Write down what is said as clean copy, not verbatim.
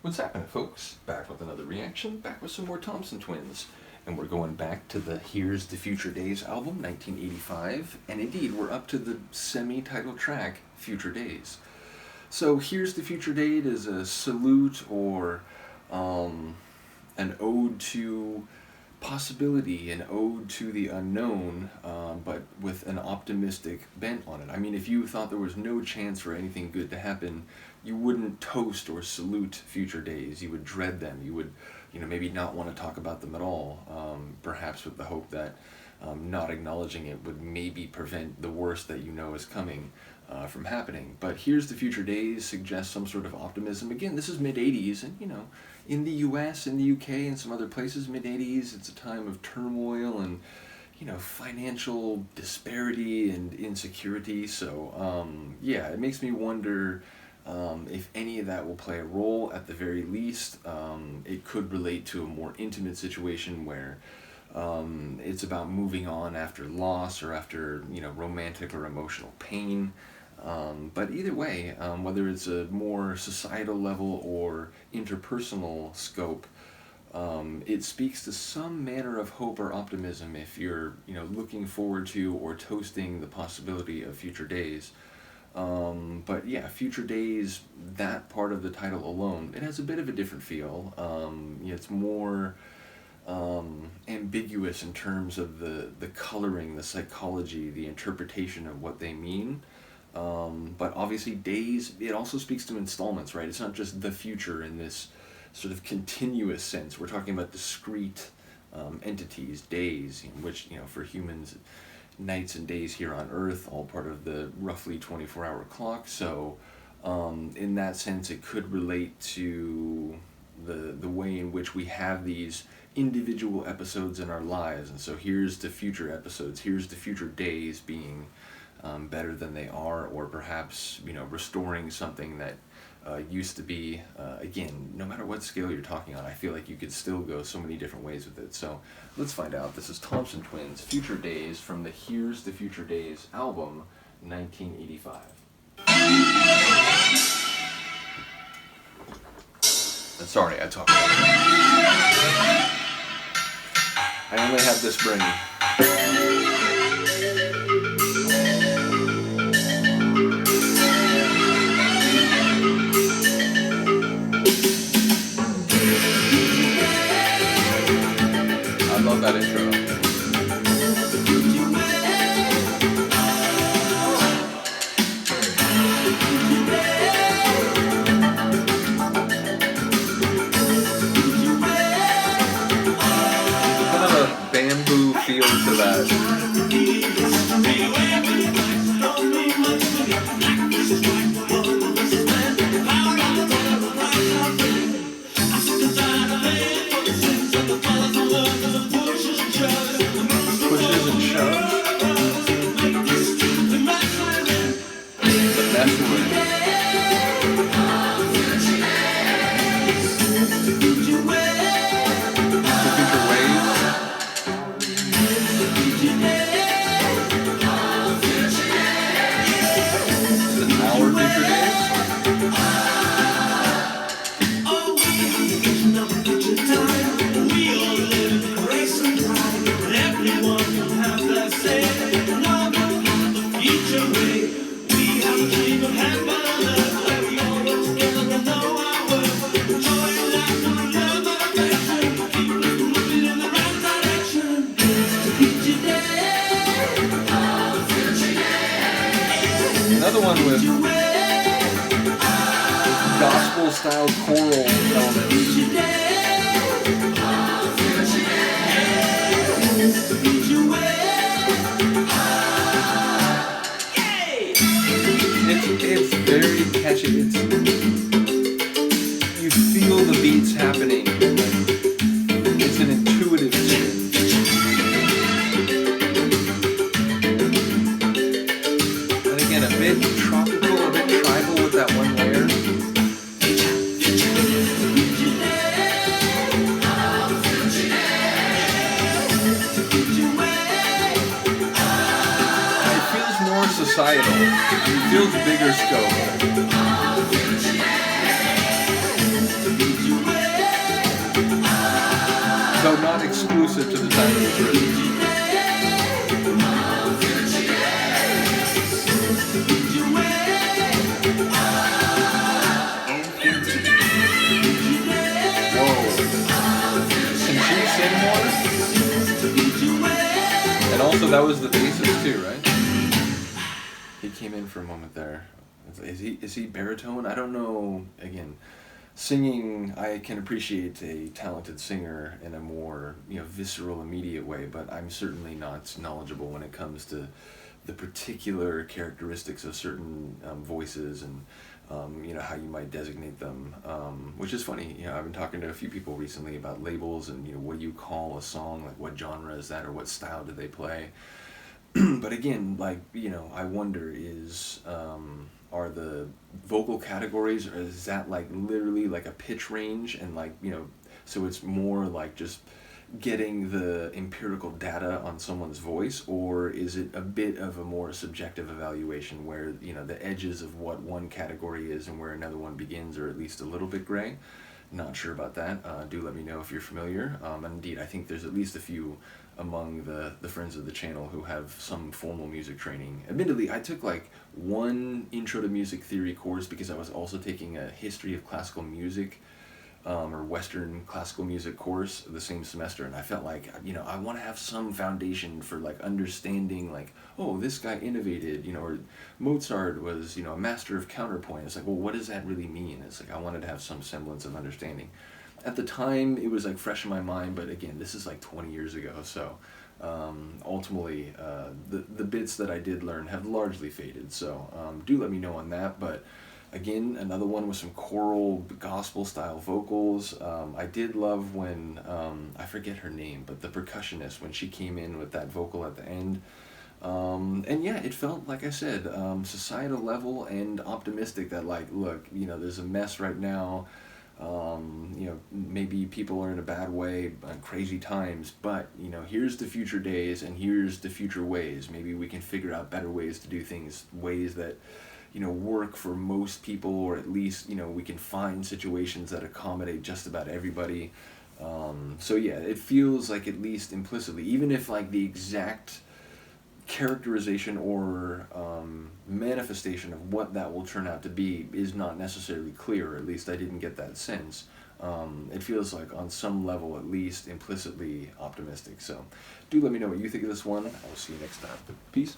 What's happening, folks? Back with another reaction, back with some more Thompson Twins. And we're going back to the Here's the Future Days album, 1985. And indeed, we're up to the semi-title track, Future Days. So Here's the Future Date is a salute or an ode to possibility, an ode to the unknown, but with an optimistic bent on it. I mean, if you thought there was no chance for anything good to happen, you wouldn't toast or salute future days. You would dread them. You would, maybe not want to talk about them at all, perhaps with the hope that not acknowledging it would maybe prevent the worst that you know is coming from happening. But Here's the Future Days suggests some sort of optimism. Again, this is mid-'80s, and in the US, in the UK, and some other places, mid-'80s, it's a time of turmoil and, financial disparity and insecurity. So, yeah, it makes me wonder if any of that will play a role. At the very least. It could relate to a more intimate situation where it's about moving on after loss or after, romantic or emotional pain. But either way, whether it's a more societal level or interpersonal scope, it speaks to some manner of hope or optimism if you're, looking forward to or toasting the possibility of future days. But yeah, Future Days, that part of the title alone, it has a bit of a different feel. It's more ambiguous in terms of the coloring, the psychology, the interpretation of what they mean. But obviously days, it also speaks to installments, right? It's not just the future in this sort of continuous sense. We're talking about discrete entities, days, which, for humans, nights and days here on Earth, all part of the roughly 24-hour clock. So in that sense, it could relate to the way in which we have these individual episodes in our lives. And so here's the future episodes, here's the future days being better than they are, or perhaps, restoring something that used to be. Again, no matter what scale you're talking on, I feel like you could still go so many different ways with it. So let's find out. This is Thompson Twins, Future Days, from the Here's the Future Days album, 1985. Sorry, I talk. I only have this brain. That intro. Kind of a bamboo feel to that. Another one with gospel-style choral elements. It's very catchy. You feel the beats happening. It's an intuitive thing. A bit tropical, a bit tribal with that one layer. It feels more societal. It feels bigger scope. though not exclusive to the time it was written. And also, that was the bassist too, right? He came in for a moment there. Is he baritone? I don't know. Again, singing, I can appreciate a talented singer in a more visceral, immediate way, but I'm certainly not knowledgeable when it comes to the particular characteristics of certain voices and how you might designate them, which is funny. I've been talking to a few people recently about labels and what do you call a song, like what genre is that or what style do they play. But again, I wonder are the vocal categories, or is that literally a pitch range and so it's more just getting the empirical data on someone's voice, or is it a bit of a more subjective evaluation where the edges of what one category is and where another one begins are at least a little bit gray? Not sure about that. Do let me know if you're familiar. And indeed, I think there's at least a few among the friends of the channel who have some formal music training. Admittedly, I took one intro to music theory course because I was also taking a history of classical music or Western classical music course the same semester, and I felt I want to have some foundation for understanding oh, this guy innovated, or Mozart was a master of counterpoint. It's well, what does that really mean? It's I wanted to have some semblance of understanding. At the time it was fresh in my mind, but again, this is 20 years ago, so ultimately the bits that I did learn have largely faded, so do let me know on that. But again, another one with some choral gospel style vocals. I did love when, I forget her name, but the percussionist, when she came in with that vocal at the end. And yeah, it felt, like I said, societal level and optimistic that look, there's a mess right now. Maybe people are in a bad way, crazy times, but here's the future days and here's the future ways. Maybe we can figure out better ways to do things, ways that work for most people, or at least, we can find situations that accommodate just about everybody. So yeah, it feels at least implicitly, even if the exact characterization or manifestation of what that will turn out to be is not necessarily clear, or at least I didn't get that sense. It feels on some level, at least implicitly optimistic. So do let me know what you think of this one. I will see you next time. Peace.